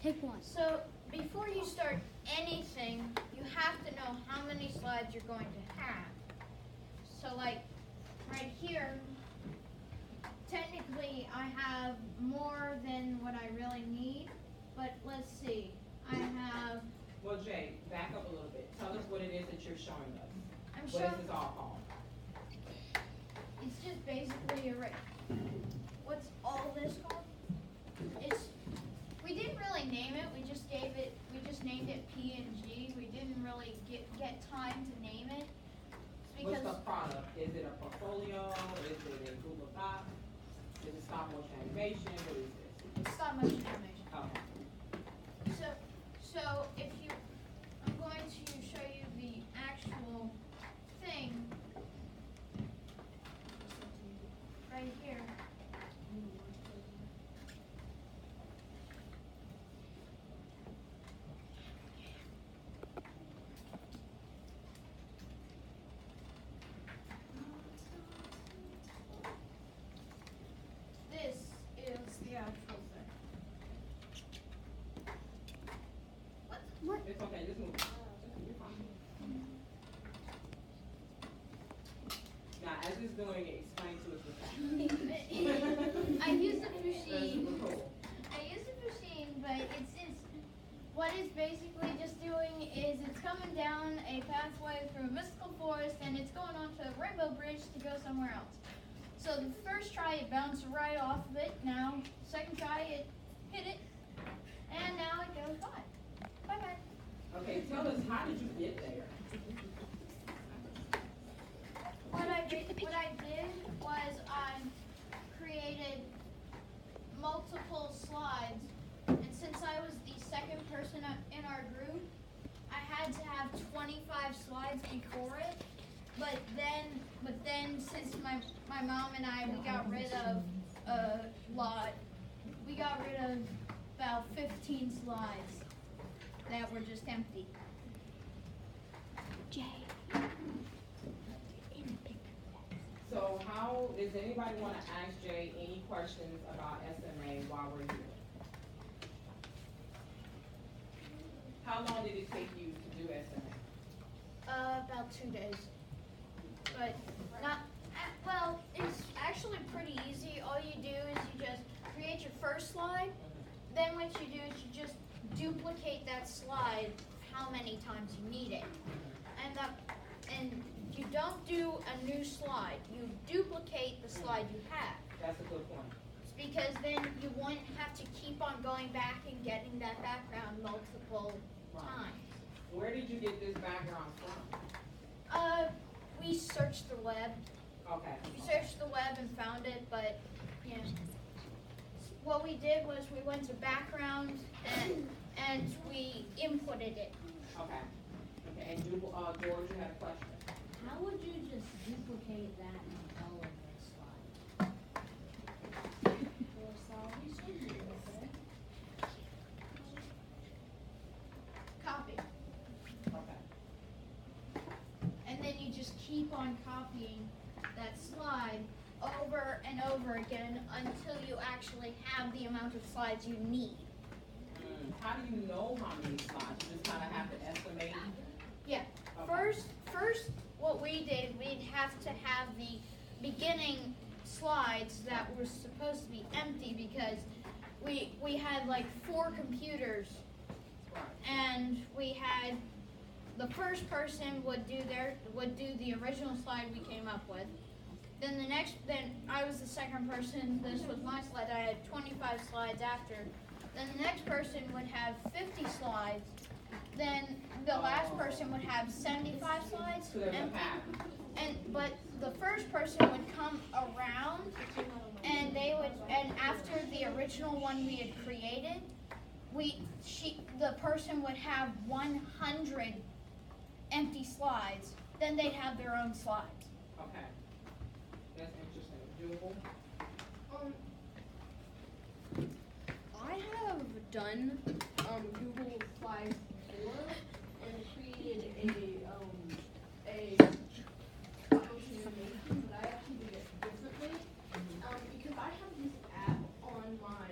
Take one. So before you start anything, you have to know how many slides you're going to have. So like right here, technically I have more than what I really need, but let's see. I have, Well, Jay, back up a little bit. Tell us what it is that you're showing us. I'm What showing, is this all called? it's just basically a what's all this called? It's, we didn't really name it, we just named it P&G. We didn't really get time to name it. It's What's because the product? Is it a portfolio? Is it a Google Doc? Is it stop motion animation? What is this? it's stop motion animation. Okay. So if you, I'm going to show you the actual thing right here. This is the actual thing. What? It's okay, just move. You're fine. Now, as it's doing it, explain to us what's happening. I use the That's machine. super cool. I use the machine, but it's what it's basically just doing is it's coming down a pathway through a mystical forest and it's going onto a rainbow bridge to go somewhere else. So the first try it bounced right off of it. Now second try it hit it, and now it goes by. Bye bye. Okay, tell us, how did you get there? What I did was I created multiple slides, and since I was the second person in our group, I had to have 25 slides before it. But then since my mom and I, we got rid of a lot. We got rid of about 15 slides that were just empty. Jay. So how, does anybody want to ask Jay any questions about SMA while we're here? How long did it take you to do SMA? About 2 days. But not, well, it's actually pretty easy. All you do is you just create your first slide. Then what you do is you just duplicate that slide how many times you need it. And you don't do a new slide. You duplicate the slide you have. That's a good point. It's because then you won't have to keep on going back and getting that background multiple times. Where did you get this background from? We searched the web. Okay. We searched the web and found it, but yeah. What we did was we went to background and we inputted it. Okay. Okay, and George, you had a question? How would you just duplicate that on all of the slides? Copy. Okay. And then you just keep on copying that slide over and over again until you actually have the amount of slides you need. How do you know how many slides? You just kind of have to estimate? Yeah. Okay. First, what we did, we'd have to have the beginning slides that were supposed to be empty because we had like 4 computers, and we had the first person would do the original slide we came up with. Then I was the second person. This was my slide. I had 25 slides after. Then the next person would have 50 slides. Then the last person would have 75 slides. So there's a pattern. But the first person would come around, and after the original one we had created, the person would have 100 empty slides. Then they'd have their own slides. Okay. That's interesting. Doable? I have done Google Slides before and created a stop motion animation, but I actually did it differently because I have this app on my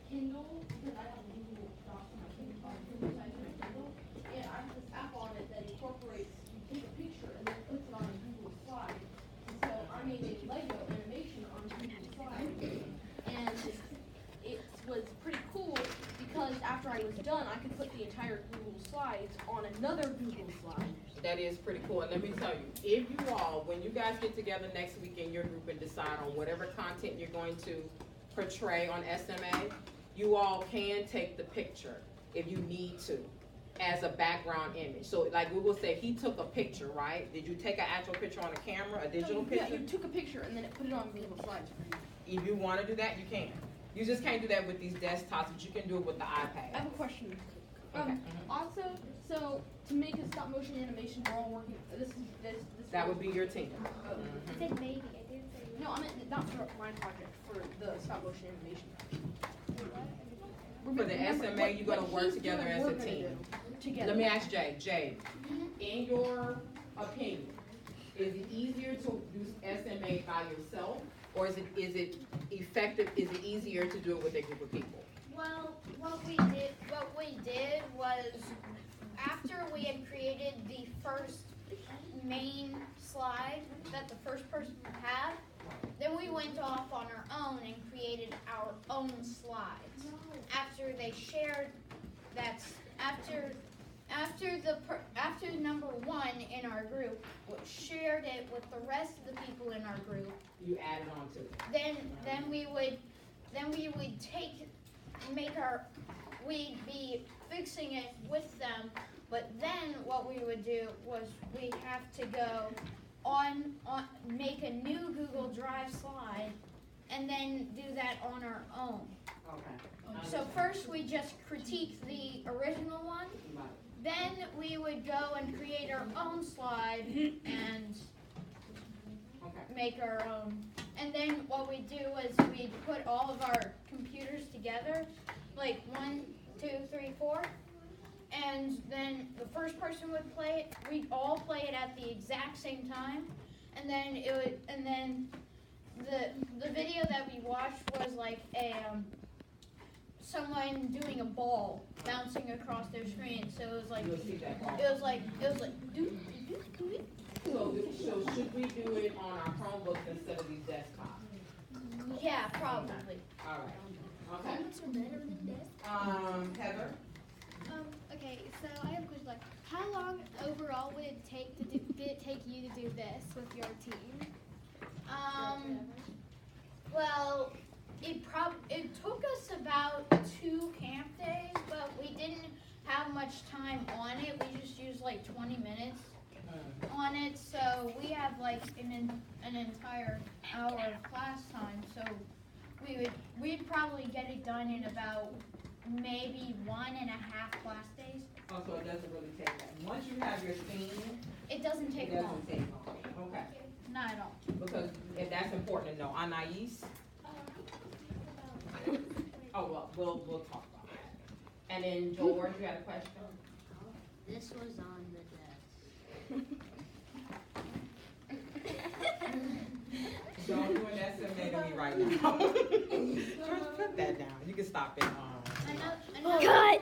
Kindle I was done, I could put the entire Google Slides on another Google slide. That is pretty cool, and let me tell you, if you all, when you guys get together next week in your group and decide on whatever content you're going to portray on SMA, you all can take the picture if you need to, as a background image. So like Google said, he took a picture, right? Did you take an actual picture on a camera, a digital Yeah, picture? you took a picture and then it put it on Google Slides. If you wanna do that, you can. You just can't do that with these desktops, but you can do it with the I iPad. have a question. Okay. Also, so to make a stop motion animation, we're all working. This. That would be your team. Oh. Mhm. said maybe, I didn't say No, I meant not for my project, for the stop motion animation. For the SMA, you're gonna work together as a team. Together. Let me ask Jay. Jay, in your opinion, is it easier to do SMA by yourself, or is it effective? Is it easier to do it with a group of people? Well, what we did was, after we had created the first main slide that the first person would have, then we went off on our own and created our own slides. After they shared that, after number one in our group shared it with the rest of the people in our group, You added on to it. then we would we'd be fixing it with them, but then what we would do was we have to go make a new Google Drive slide and then do that on our own. Okay. So first we just critique the original one, then we would go and create our own slide and Okay. make our own. And then what we do is we put all of our computers together, like 1, 2, 3, 4, and then the first person would play it. We'd all play it at the exact same time, and then the video that we watched was like someone doing a ball bouncing across their screen. So it was like You'll see that part. it was like do. So should we do it on our Chromebooks instead of these desktops? Yeah, probably. All right. Okay. Are better than this. Heather? Okay, so I have a question. Like, how long overall would it take you to do this with your team? Well, it took us about 2 camp days, but we didn't have much time on it. We just used like 20 minutes on it, so we have like an entire hour of class time. So we'd probably get it done in about maybe 1.5 class days. Oh, so it doesn't really take that. Once you have your theme, It doesn't it take long, doesn't take long. Okay. not at all. Because if that's important to know. Anais? Oh, well, we'll talk about that. And then George, you had a question? This was on the desk. Don't do an SMA to me right now. George, put that down. You can stop it. Cut!